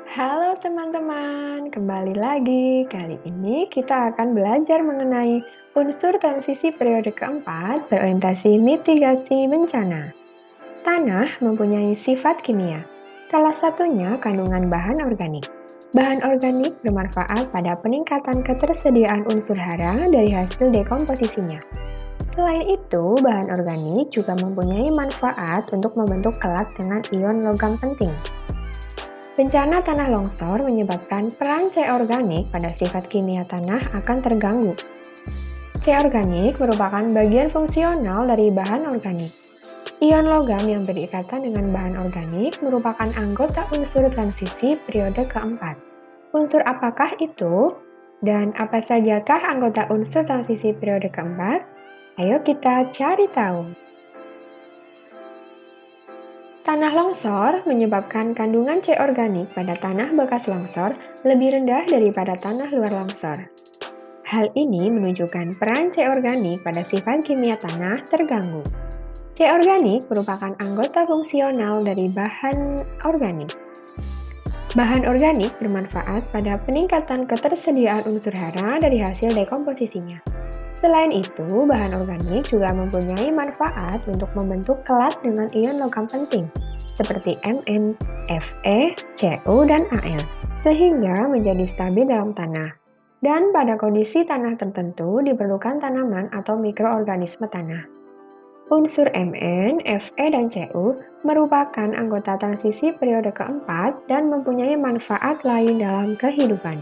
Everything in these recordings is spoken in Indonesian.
Halo teman-teman, kembali lagi. Kali ini kita akan belajar mengenai unsur transisi periode keempat berorientasi mitigasi bencana. Tanah mempunyai sifat kimia, salah satunya kandungan bahan organik. Bahan organik bermanfaat pada peningkatan ketersediaan unsur hara dari hasil dekomposisinya. Selain itu, bahan organik juga mempunyai manfaat untuk membentuk kelat dengan ion logam penting. Bencana tanah longsor menyebabkan peran C organik pada sifat kimia tanah akan terganggu. C organik merupakan bagian fungsional dari bahan organik. Ion logam yang berikatan dengan bahan organik merupakan anggota unsur transisi periode keempat. Unsur apakah itu? Dan apa sajakah anggota unsur transisi periode keempat? Ayo kita cari tahu. Tanah longsor menyebabkan kandungan C organik pada tanah bekas longsor lebih rendah daripada tanah luar longsor. Hal ini menunjukkan peran C organik pada sifat kimia tanah terganggu. C organik merupakan anggota fungsional dari bahan organik. Bahan organik bermanfaat pada peningkatan ketersediaan unsur hara dari hasil dekomposisinya. Selain itu, bahan organik juga mempunyai manfaat untuk membentuk kelat dengan ion logam penting, seperti Mn, Fe, Cu, dan Al, sehingga menjadi stabil dalam tanah. Dan pada kondisi tanah tertentu diperlukan tanaman atau mikroorganisme tanah. Unsur Mn, Fe, dan Cu merupakan anggota transisi periode keempat dan mempunyai manfaat lain dalam kehidupan.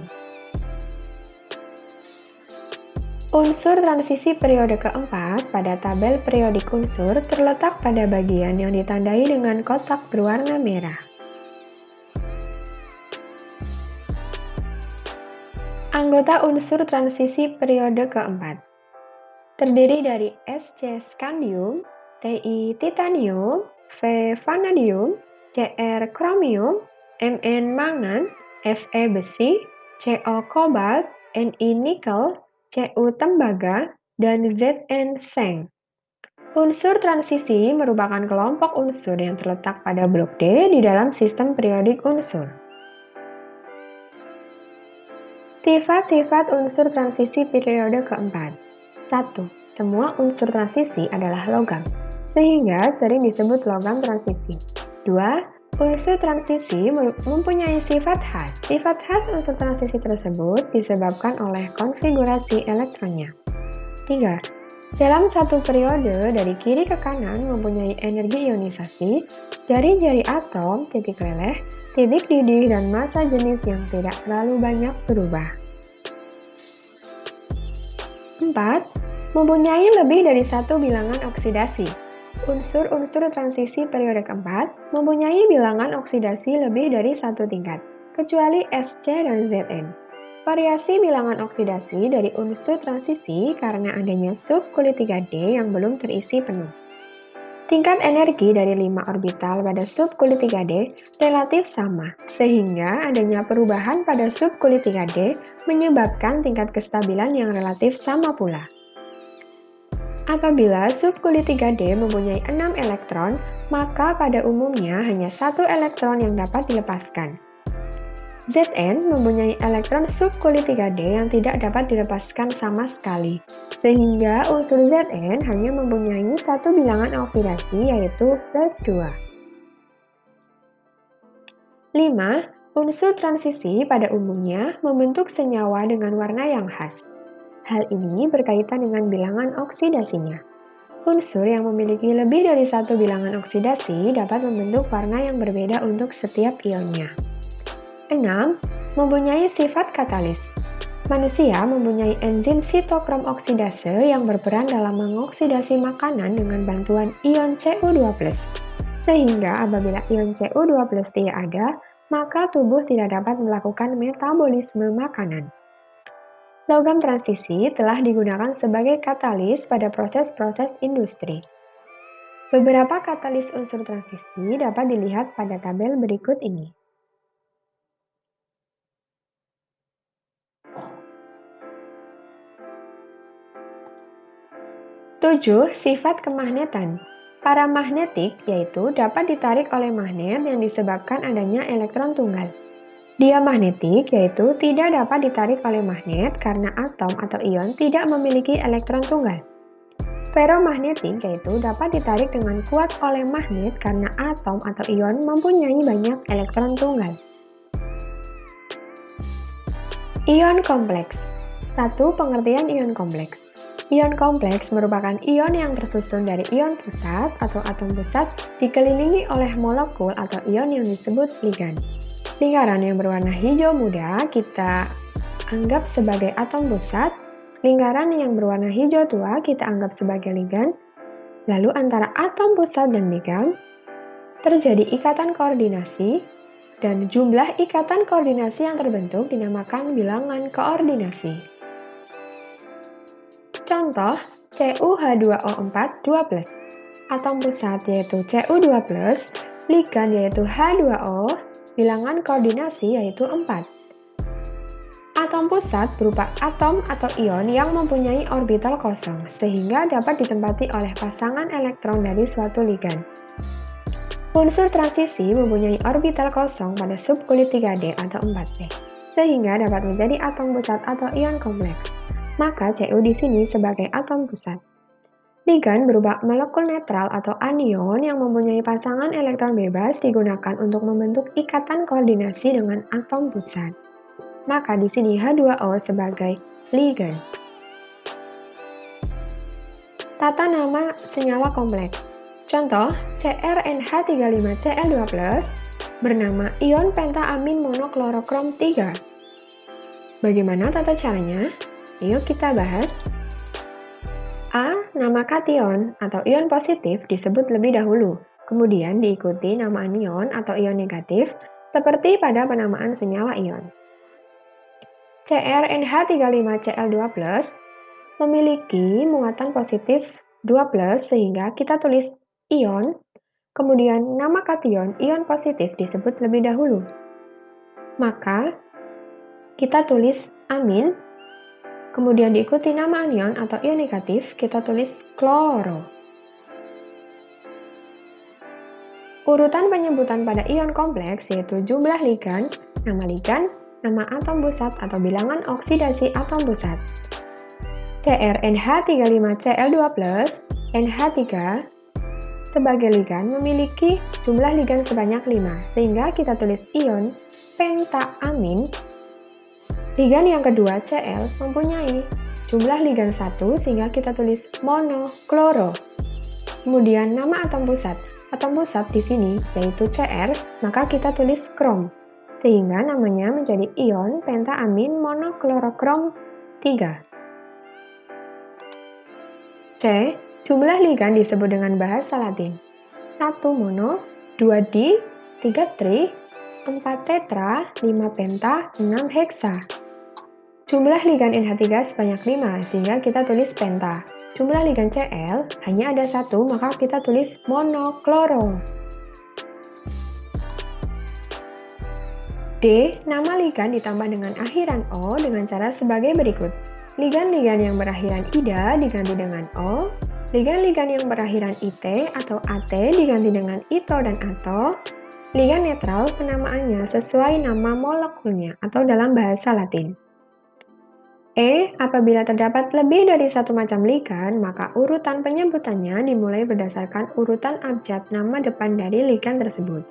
Unsur transisi periode keempat pada tabel periodik unsur terletak pada bagian yang ditandai dengan kotak berwarna merah. Anggota unsur transisi periode keempat terdiri dari Sc scandium, Ti titanium, V vanadium, Cr kromium, Mn mangan, Fe besi, Co kobalt, Ni nikel, Cu tembaga, dan Zn seng. Unsur transisi merupakan kelompok unsur yang terletak pada blok D di dalam sistem periodik unsur. Sifat-sifat unsur transisi periode keempat. 1. Semua unsur transisi adalah logam, sehingga sering disebut logam transisi. 2. Unsur transisi mempunyai sifat khas. Sifat khas unsur transisi tersebut disebabkan oleh konfigurasi elektronnya. 3. Dalam satu periode dari kiri ke kanan mempunyai energi ionisasi, jari-jari atom, titik leleh, titik didih, dan massa jenis yang tidak terlalu banyak berubah. 4. Mempunyai lebih dari satu bilangan oksidasi. Unsur-unsur transisi periode keempat mempunyai bilangan oksidasi lebih dari satu tingkat, kecuali Sc dan Zn. Variasi bilangan oksidasi dari unsur transisi karena adanya subkulit 3D yang belum terisi penuh. Tingkat energi dari 5 orbital pada subkulit 3D relatif sama, sehingga adanya perubahan pada subkulit 3D menyebabkan tingkat kestabilan yang relatif sama pula. Apabila subkulit 3D mempunyai 6 elektron, maka pada umumnya hanya satu elektron yang dapat dilepaskan. Zn mempunyai elektron subkulit 3D yang tidak dapat dilepaskan sama sekali, sehingga unsur Zn hanya mempunyai satu bilangan oksidasi yaitu +2. 5. Unsur transisi pada umumnya membentuk senyawa dengan warna yang khas. Hal ini berkaitan dengan bilangan oksidasinya. Unsur yang memiliki lebih dari satu bilangan oksidasi dapat membentuk warna yang berbeda untuk setiap ionnya. 6. Mempunyai sifat katalis. Manusia mempunyai enzim sitokrom oksidase yang berperan dalam mengoksidasi makanan dengan bantuan ion Cu2+. Sehingga apabila ion Cu2+ tidak ada, maka tubuh tidak dapat melakukan metabolisme makanan. Logam transisi telah digunakan sebagai katalis pada proses-proses industri. Beberapa katalis unsur transisi dapat dilihat pada tabel berikut ini. Tujuh, sifat kemagnetan. Paramagnetik yaitu dapat ditarik oleh magnet yang disebabkan adanya elektron tunggal. Diamagnetik yaitu tidak dapat ditarik oleh magnet karena atom atau ion tidak memiliki elektron tunggal. Ferromagnetik yaitu dapat ditarik dengan kuat oleh magnet karena atom atau ion mempunyai banyak elektron tunggal. Ion kompleks. 1. Pengertian ion kompleks. Ion kompleks merupakan ion yang tersusun dari ion pusat atau atom pusat dikelilingi oleh molekul atau ion yang disebut ligan. Lingkaran yang berwarna hijau muda kita anggap sebagai atom pusat, lingkaran yang berwarna hijau tua kita anggap sebagai ligan, lalu antara atom pusat dan ligan terjadi ikatan koordinasi, dan jumlah ikatan koordinasi yang terbentuk dinamakan bilangan koordinasi. Contoh, CuH2O4 2+, atom pusat yaitu Cu2+, ligan yaitu H2O, bilangan koordinasi yaitu 4. Atom pusat berupa atom atau ion yang mempunyai orbital kosong, sehingga dapat ditempati oleh pasangan elektron dari suatu ligan. Unsur transisi mempunyai orbital kosong pada subkulit 3D atau 4D, sehingga dapat menjadi atom pusat atau ion kompleks. Maka Cu di sini sebagai atom pusat. Ligan berupa molekul netral atau anion yang mempunyai pasangan elektron bebas digunakan untuk membentuk ikatan koordinasi dengan atom pusat. Maka di sini H2O sebagai ligan. Tata nama senyawa kompleks. Contoh, CrNH35Cl2+ bernama ion pentaamin monoklorokrom 3. Bagaimana tata caranya? Yuk kita bahas. A. Nama kation atau ion positif disebut lebih dahulu, kemudian diikuti nama anion atau ion negatif, seperti pada penamaan senyawa ion. CrNH35Cl2+ memiliki muatan positif 2+, sehingga kita tulis ion, kemudian nama kation ion positif disebut lebih dahulu. Maka kita tulis amin, kemudian diikuti nama anion atau ion negatif, kita tulis kloro. Urutan penyebutan pada ion kompleks yaitu jumlah ligan, nama atom pusat atau bilangan oksidasi atom pusat. CrNH35Cl2+, NH3 sebagai ligan memiliki jumlah ligan sebanyak 5, sehingga kita tulis ion pentaamin. Ligan yang kedua, Cl, mempunyai jumlah ligan 1, sehingga kita tulis monokloro. Kemudian nama atom pusat. Atom pusat di sini yaitu Cr, maka kita tulis krom, sehingga namanya menjadi ion pentaamin monoklorokrom 3. C. Jumlah ligan disebut dengan bahasa Latin. 1 mono, 2 di, 3 tri, 4 tetra, 5 penta, 6 heksa. Jumlah ligan NH3 sebanyak 5, sehingga kita tulis penta. Jumlah ligan Cl hanya ada 1, maka kita tulis monokloro. D. Nama ligan ditambah dengan akhiran O dengan cara sebagai berikut. Ligan-ligan yang berakhiran ida diganti dengan O, ligan-ligan yang berakhiran IT atau AT diganti dengan ito dan ato, ligan netral penamaannya sesuai nama molekulnya atau dalam bahasa Latin. E. Apabila terdapat lebih dari satu macam ligan, maka urutan penyebutannya dimulai berdasarkan urutan abjad nama depan dari ligan tersebut.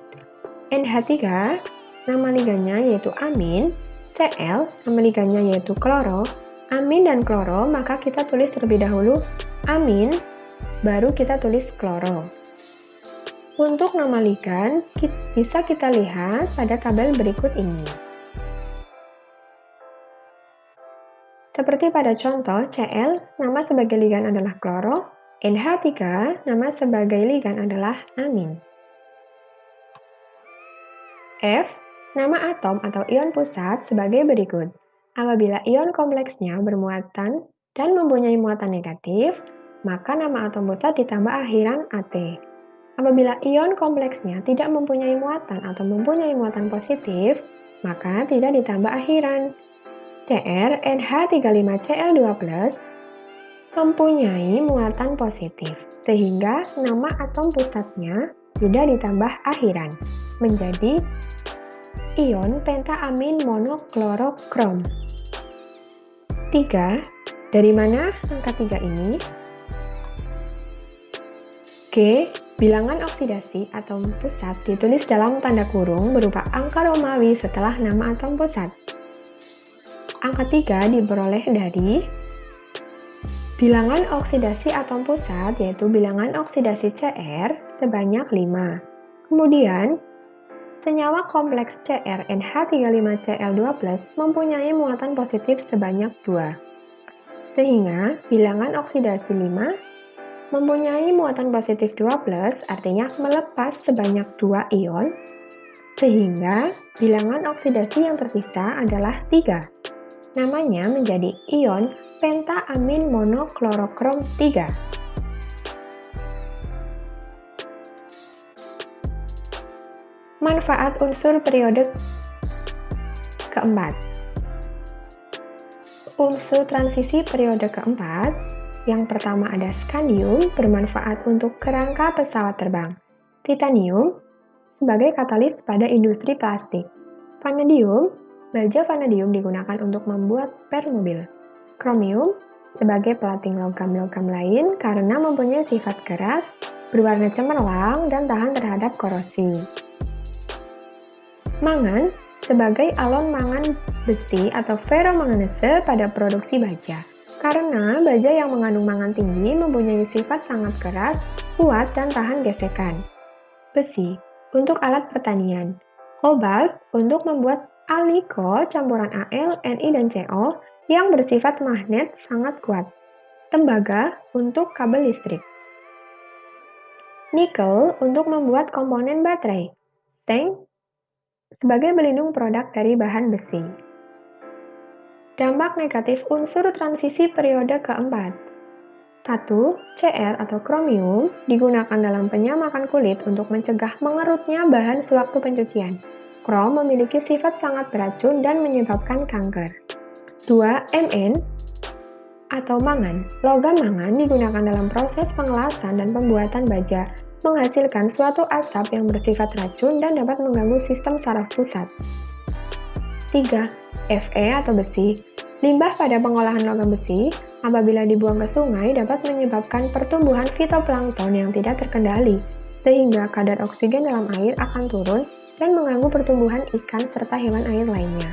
NH3, nama ligannya yaitu amin, Cl, nama ligannya yaitu kloro, amin dan kloro, maka kita tulis terlebih dahulu amin, baru kita tulis kloro. Untuk nama ligan, bisa kita lihat pada tabel berikut ini. Seperti pada contoh, Cl, nama sebagai ligan adalah kloro, NH3, nama sebagai ligan adalah amin. F, nama atom atau ion pusat sebagai berikut. Apabila ion kompleksnya bermuatan dan mempunyai muatan negatif, maka nama atom pusat ditambah akhiran AT. Apabila ion kompleksnya tidak mempunyai muatan atau mempunyai muatan positif, maka tidak ditambah akhiran. CrNH35Cl2+ mempunyai muatan positif, sehingga nama atom pusatnya tidak ditambah akhiran, menjadi ion pentaamin monoklorokrom. 3. Dari mana angka 3 ini? G. Bilangan oksidasi atom pusat ditulis dalam tanda kurung berupa angka Romawi setelah nama atom pusat. Angka 3 diperoleh dari bilangan oksidasi atom pusat, yaitu bilangan oksidasi Cr sebanyak 5. Kemudian, senyawa kompleks CrNH35Cl2+ mempunyai muatan positif sebanyak 2. Sehingga bilangan oksidasi 5 mempunyai muatan positif 12, artinya melepas sebanyak 2 ion, sehingga bilangan oksidasi yang tersisa adalah 3. Namanya menjadi ion pentaamin monoklorokrom 3. Manfaat unsur periode keempat. Unsur transisi periode keempat, yang pertama ada skandium, bermanfaat untuk kerangka pesawat terbang. Titanium, sebagai katalis pada industri plastik. Vanadium, baja vanadium digunakan untuk membuat per mobil. Kromium, sebagai pelating logam-logam lain karena mempunyai sifat keras, berwarna cemerlang, dan tahan terhadap korosi. Mangan, sebagai alon mangan besi atau ferromanganese pada produksi baja. Karena baja yang mengandung mangan tinggi mempunyai sifat sangat keras, kuat, dan tahan gesekan. Besi, untuk alat pertanian. Kobalt, untuk membuat aliko campuran Al, Ni, dan Co yang bersifat magnet sangat kuat. Tembaga, untuk kabel listrik. Nikel, untuk membuat komponen baterai. Zinc, sebagai pelindung produk dari bahan besi. Dampak negatif unsur transisi periode keempat. 1. Cr atau kromium digunakan dalam penyamakan kulit untuk mencegah mengerutnya bahan sewaktu pencucian. Krom memiliki sifat sangat beracun dan menyebabkan kanker. 2. Mn atau mangan. Logam mangan digunakan dalam proses pengelasan dan pembuatan baja, menghasilkan suatu asap yang bersifat racun dan dapat mengganggu sistem saraf pusat. 3. Fe atau besi. Limbah pada pengolahan logam besi, apabila dibuang ke sungai dapat menyebabkan pertumbuhan fitoplankton yang tidak terkendali, sehingga kadar oksigen dalam air akan turun dan mengganggu pertumbuhan ikan serta hewan air lainnya.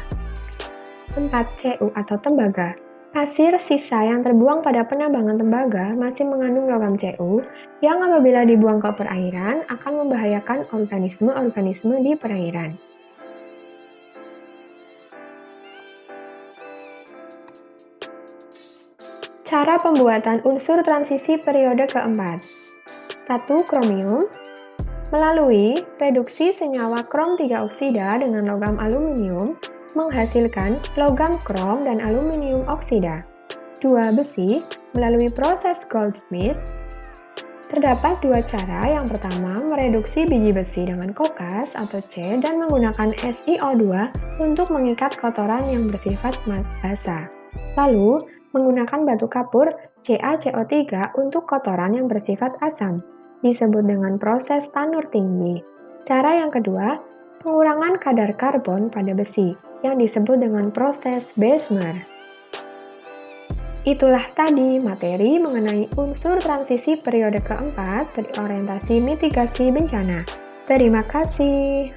4. Cu atau tembaga. Pasir sisa yang terbuang pada penambangan tembaga masih mengandung logam Cu yang apabila dibuang ke perairan akan membahayakan organisme-organisme di perairan. Cara pembuatan unsur transisi periode keempat. 1. Kromium. Melalui reduksi senyawa krom 3 oksida dengan logam aluminium, menghasilkan logam krom dan aluminium oksida. 2. Besi, melalui proses Goldsmith. Terdapat dua cara. Yang pertama, mereduksi biji besi dengan kokas atau C dan menggunakan SiO2 untuk mengikat kotoran yang bersifat basah. Lalu, menggunakan batu kapur CaCO3 untuk kotoran yang bersifat asam, disebut dengan proses tanur tinggi. Cara yang kedua, pengurangan kadar karbon pada besi, yang disebut dengan proses Bessemer. Itulah tadi materi mengenai unsur transisi periode keempat dari orientasi mitigasi bencana. Terima kasih.